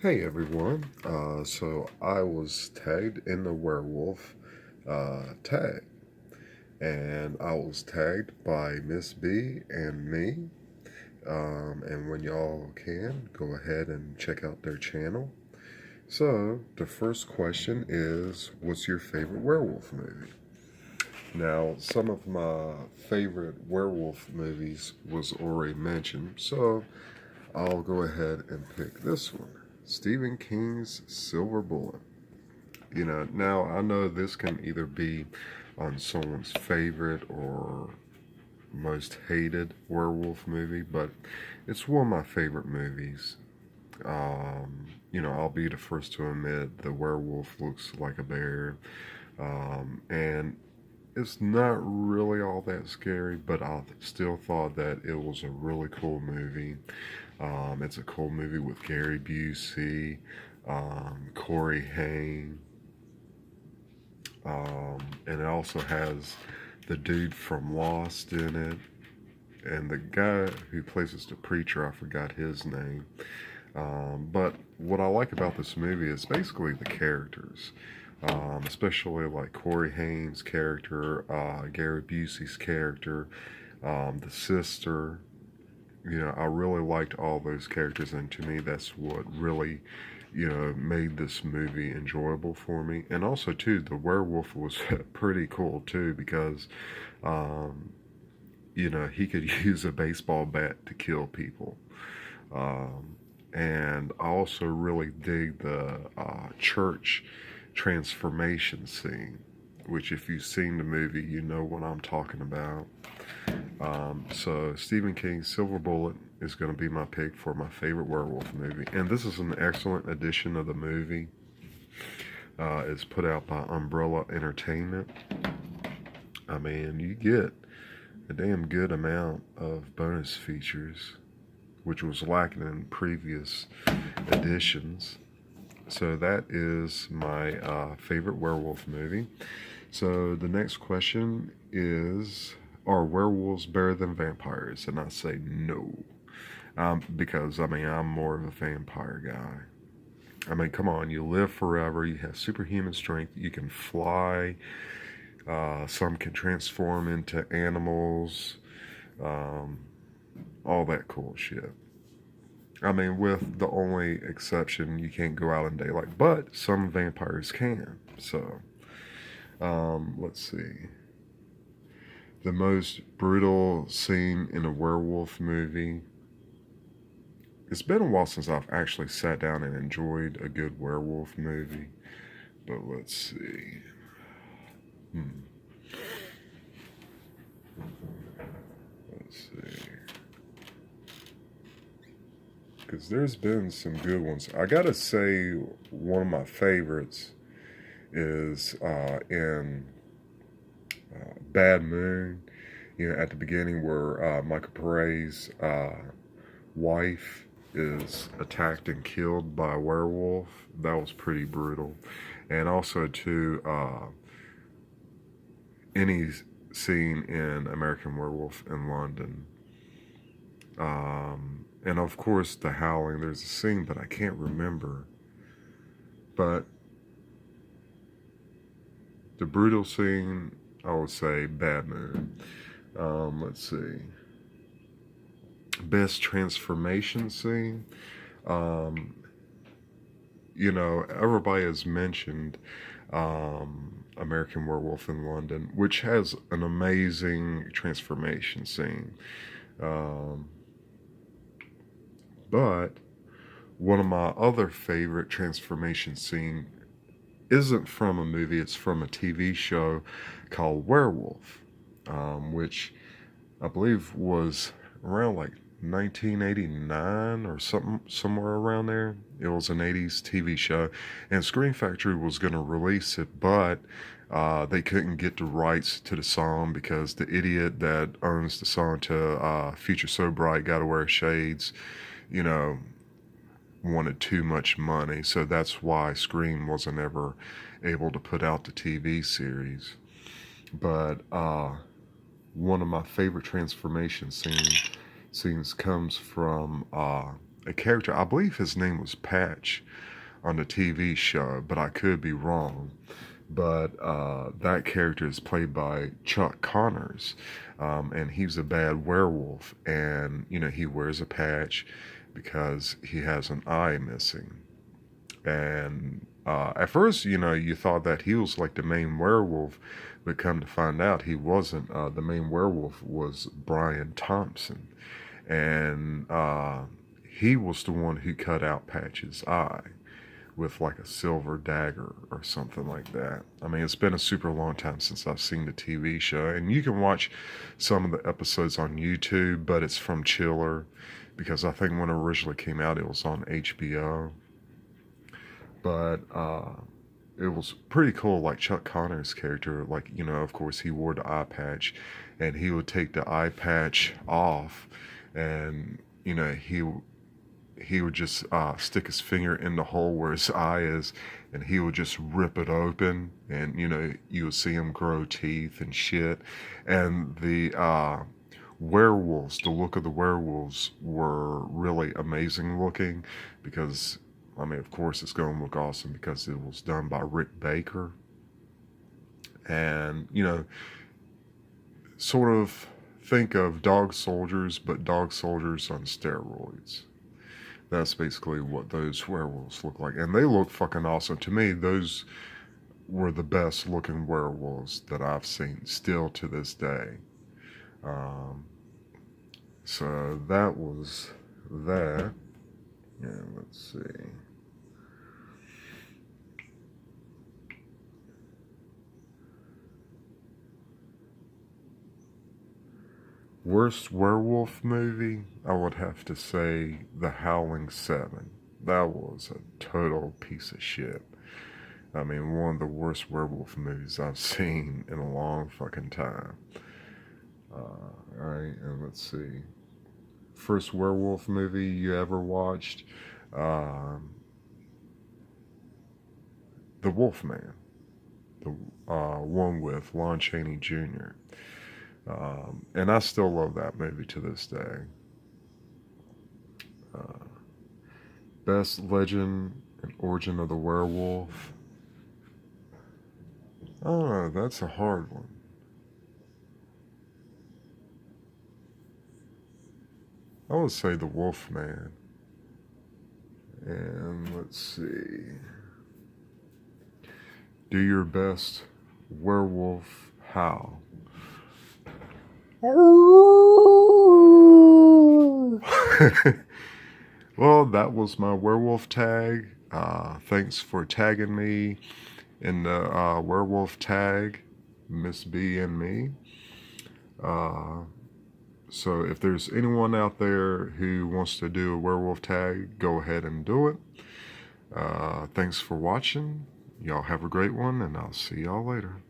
Hey everyone, so I was tagged in the werewolf tag, and I was tagged by Miss B and me. And when y'all can, go ahead and check out their channel. So, the first question is, what's your favorite werewolf movie? Now, some of my favorite werewolf movies was already mentioned, so I'll go ahead and pick this one. Stephen King's Silver Bullet. Now I know this can either be on someone's favorite or most hated werewolf movie, but it's one of my favorite movies. I'll be the first to admit the werewolf looks like a bear, and it's not really all that scary, but I still thought that it was a really cool movie. It's a cool movie with Gary Busey, Corey Haim, and it also has the dude from Lost in it, and the guy who plays the preacher, I forgot his name. But what I like about this movie is basically the characters, especially like Corey Haim's character, Gary Busey's character, the sister. I really liked all those characters, and to me, that's what really, made this movie enjoyable for me. And also, too, the werewolf was pretty cool too because, um, he could use a baseball bat to kill people. Um, and I also really dig the church transformation scene, which, if you've seen the movie, you know what I'm talking about. So Stephen King's Silver Bullet is going to be my pick for my favorite werewolf movie, and this is an excellent edition of the movie. It's put out by Umbrella Entertainment. I mean, you get a damn good amount of bonus features, which was lacking in previous editions. So that is my favorite werewolf movie. So the next question is, are werewolves better than vampires? And I say no. Because, I'm more of a vampire guy. Come on, you live forever, you have superhuman strength, you can fly, some can transform into animals, um, all that cool shit. With the only exception, you can't go out in daylight, but some vampires can. So, let's see. The most brutal scene in a werewolf movie. It's been a while since I've actually sat down and enjoyed a good werewolf movie. But let's see. Hmm. Let's see. Because there's been some good ones. I gotta say, one of my favorites is in Bad Moon. At the beginning where Michael Pere's wife is attacked and killed by a werewolf. That was pretty brutal. And also, too, any scene in American Werewolf in London. And of course, The Howling. There's a scene, but I can't remember. But the brutal scene, I would say Bad Moon. Let's see. Best transformation scene. Everybody has mentioned American Werewolf in London, which has an amazing transformation scene. Um, but one of my other favorite transformation scene isn't from a movie, it's from a TV show called Werewolf, which I believe was around like 1989 or something, somewhere around there. It was an 80s TV show, and Scream Factory was going to release it, but they couldn't get the rights to the song because the idiot that owns the song to Future So Bright, Gotta Wear Shades, you know, wanted too much money. So that's why Scream wasn't ever able to put out the TV series. But one of my favorite transformation scenes comes from a character. I believe his name was Patch on the TV show, but I could be wrong. But that character is played by Chuck Connors, and he's a bad werewolf, and he wears a patch because he has an eye missing. And at first, you thought that he was like the main werewolf, but come to find out he wasn't. The main werewolf was Brian Thompson, and he was the one who cut out Patch's eye with like a silver dagger or something like that. I mean, it's been a super long time since I've seen the TV show, and you can watch some of the episodes on YouTube, but it's from Chiller, because I think when it originally came out, it was on HBO. But it was pretty cool. Like Chuck Connor's character, like, of course he wore the eye patch, and he would take the eye patch off, and he would just stick his finger in the hole where his eye is, and he would just rip it open, and you would see him grow teeth and shit. And the werewolves, the look of the werewolves were really amazing looking, because I mean, of course it's going to look awesome because it was done by Rick Baker. And sort of think of dog soldiers, but dog soldiers on steroids. That's basically what those werewolves look like. And they look fucking awesome. To me, those were the best looking werewolves that I've seen still to this day. So that was that. Yeah, let's see. Worst werewolf movie, I would have to say The Howling 7. That was a total piece of shit. I mean, one of the worst werewolf movies I've seen in a long fucking time. Alright, and let's see. First werewolf movie you ever watched? The Wolfman. The one with Lon Chaney Jr. And I still love that movie to this day. Best legend and origin of the werewolf. Oh, that's a hard one. I would say the Wolfman. And let's see. Do your best werewolf howl. Well, that was my werewolf tag. Thanks for tagging me in the werewolf tag, Miss.B and me. So if there's anyone out there who wants to do a werewolf tag, go ahead and do it. Thanks for watching. Y'all have a great one, and I'll see y'all later.